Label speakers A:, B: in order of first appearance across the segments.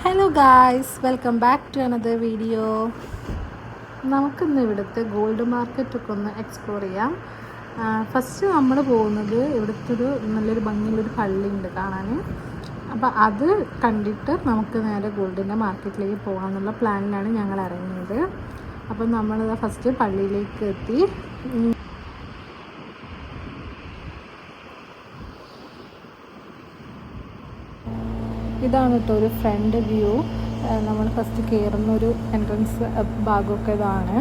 A: Hello guys, welcome back to another video. നമുക്കിന്ന് ഇവിടുത്തെ gold മാർക്കറ്റൊക്കെ ഒന്ന് എക്സ്പ്ലോർ ചെയ്യാം. ഫസ്റ്റ് നമ്മൾ പോകുന്നത് ഇവിടുത്തെ ഒരു നല്ലൊരു ഭംഗിയുള്ളൊരു പള്ളിയുണ്ട് കാണാൻ. അപ്പോൾ അത് കണ്ടിട്ട് നമുക്ക് നേരെ ഗോൾഡിൻ്റെ മാർക്കറ്റിലേക്ക് പോകാമെന്നുള്ള പ്ലാനിലാണ് ഞങ്ങൾ ഇറങ്ങിയത്. അപ്പം നമ്മൾ ഫസ്റ്റ് പള്ളിയിലേക്ക് എത്തി. ഇതാണ് കേട്ടോ ഒരു ഫ്രണ്ട് വ്യൂ. നമ്മൾ ഫസ്റ്റ് കയറുന്ന ഒരു എൻട്രൻസ് ഭാഗമൊക്കെ ഇതാണ്.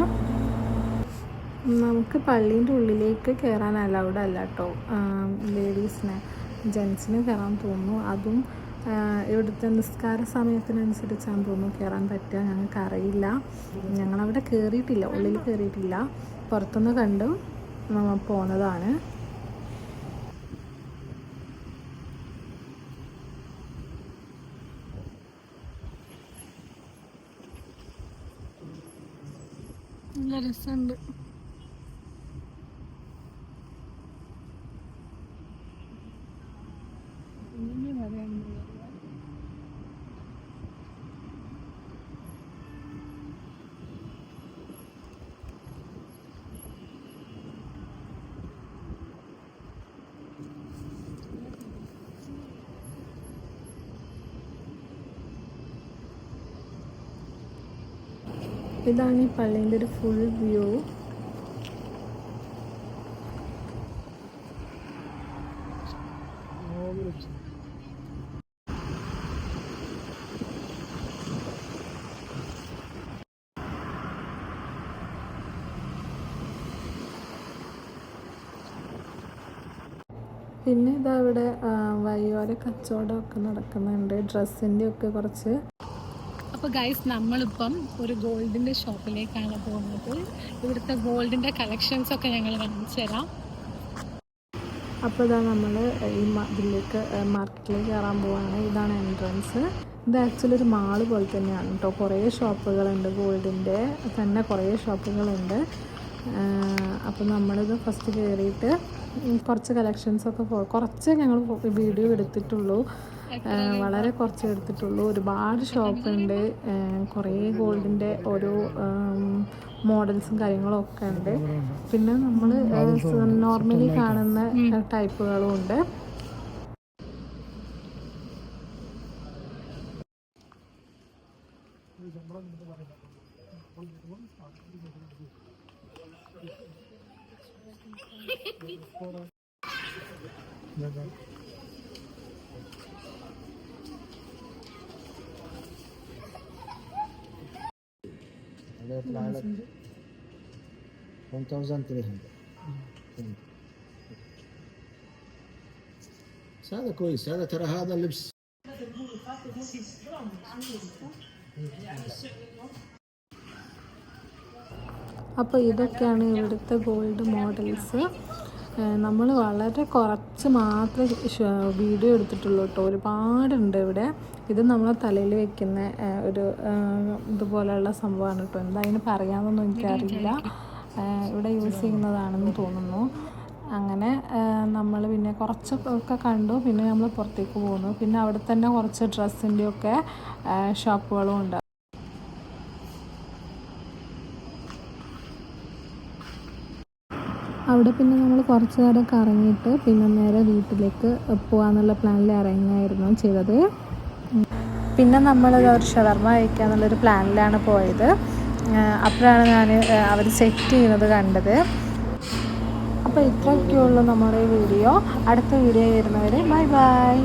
A: നമുക്ക് പള്ളീൻ്റെ ഉള്ളിലേക്ക് കയറാൻ അലൗഡ് അല്ല കേട്ടോ, ലേഡീസിന്. ജെൻസിന് കയറാൻ തോന്നുന്നു. അതും ഇവിടുത്തെ നിസ്കാര സമയത്തിനനുസരിച്ചാന്ന് തോന്നുന്നു കയറാൻ പറ്റുക. ഞങ്ങൾക്കറിയില്ല, ഞങ്ങളവിടെ കയറിയിട്ടില്ല, ഉള്ളിൽ കയറിയിട്ടില്ല, പുറത്തുനിന്ന് കണ്ടു പോകുന്നതാണ്. നല്ല രസമുണ്ട്. ഇതാണ് ഈ പള്ളീൻ്റെ ഒരു ഫുൾ വ്യൂ. പിന്നെ ഇതാ ഇവിടെ വഴിയോര കച്ചവടമൊക്കെ നടക്കുന്നുണ്ട്, ഡ്രസ്സിൻ്റെ ഒക്കെ കുറച്ച്. അപ്പോൾ ഗൈസ്, നമ്മളിപ്പം ഒരു ഗോൾഡിൻ്റെ ഷോപ്പിലേക്കാണ് പോകുന്നത്. ഇവിടുത്തെ ഗോൾഡിൻ്റെ കളക്ഷൻസൊക്കെ ഞങ്ങൾ കാണിച്ചു തരാം. അപ്പോൾ ഇതാ നമ്മൾ ഈ ഇതിലേക്ക് മാർക്കറ്റിലേക്ക് കയറാൻ പോവാണ്. ഇതാണ് എൻട്രൻസ്. ഇത് ആക്ച്വലി ഒരു മാള് പോലെ തന്നെയാണ് കേട്ടോ. കുറേ ഷോപ്പുകളുണ്ട്, ഗോൾഡിൻ്റെ തന്നെ കുറേ ഷോപ്പുകളുണ്ട്. അപ്പോൾ നമ്മളിത് ഫസ്റ്റ് കയറിയിട്ട് കുറച്ച് കളക്ഷൻസൊക്കെ കുറച്ച് ഞങ്ങൾ വീഡിയോ എടുത്തിട്ടുള്ളൂ, വളരെ കുറച്ച് എടുത്തിട്ടുള്ളൂ. ഒരുപാട് ഷോപ്പുണ്ട്, കുറേ ഗോൾഡിൻ്റെ ഓരോ മോഡൽസും കാര്യങ്ങളും ഒക്കെ ഉണ്ട്. പിന്നെ നമ്മൾ നോർമലി കാണുന്ന ടൈപ്പുകളും ഉണ്ട്.
B: هذا يطلع لك 1300. هذا كويس، هذا ترى هذا اللبس.
A: അപ്പോൾ ഇതൊക്കെയാണ് ഇവിടുത്തെ ഗോൾഡ് മോഡൽസ്. നമ്മൾ വളരെ കുറച്ച് മാത്രമേ വീഡിയോ എടുത്തിട്ടുള്ളൂ കേട്ടോ, ഒരുപാടുണ്ട് ഇവിടെ. ഇത് നമ്മൾ തലയിൽ വെക്കുന്ന ഒരു ഇതുപോലെയുള്ള സംഭവമാണ് കേട്ടോ. എന്താ അതിന് പറയാമെന്നൊന്നും എനിക്കറിയില്ല. ഇവിടെ യൂസ് ചെയ്യുന്നതാണെന്ന് തോന്നുന്നു. അങ്ങനെ നമ്മൾ പിന്നെ കുറച്ചൊക്കെ കണ്ടു. പിന്നെ നമ്മൾ പുറത്തേക്ക് പോകുന്നു. പിന്നെ അവിടെ തന്നെ കുറച്ച് ഡ്രസ്സിൻ്റെയൊക്കെ ഷോപ്പുകളും ഉണ്ട്. അവിടെ പിന്നെ നമ്മൾ കുറച്ച് നേരം കറങ്ങിയിട്ട് പിന്നെ നേരെ വീട്ടിലേക്ക് പോകാമെന്നുള്ള പ്ലാനിൽ ഇറങ്ങുകയായിരുന്നു ചെയ്തത്. പിന്നെ നമ്മൾ ഒരു ഷവർമ കഴിക്കാമെന്നുള്ളൊരു പ്ലാനിലാണ് പോയത്. അപ്പോഴാണ് അവർ സെറ്റ് ചെയ്യുന്നത് കണ്ടത്. അപ്പോൾ ഇത്രയൊക്കെയുള്ളൂ നമ്മുടെ വീഡിയോ. അടുത്ത വീഡിയോ വരുന്നവരെ ബൈ ബൈ.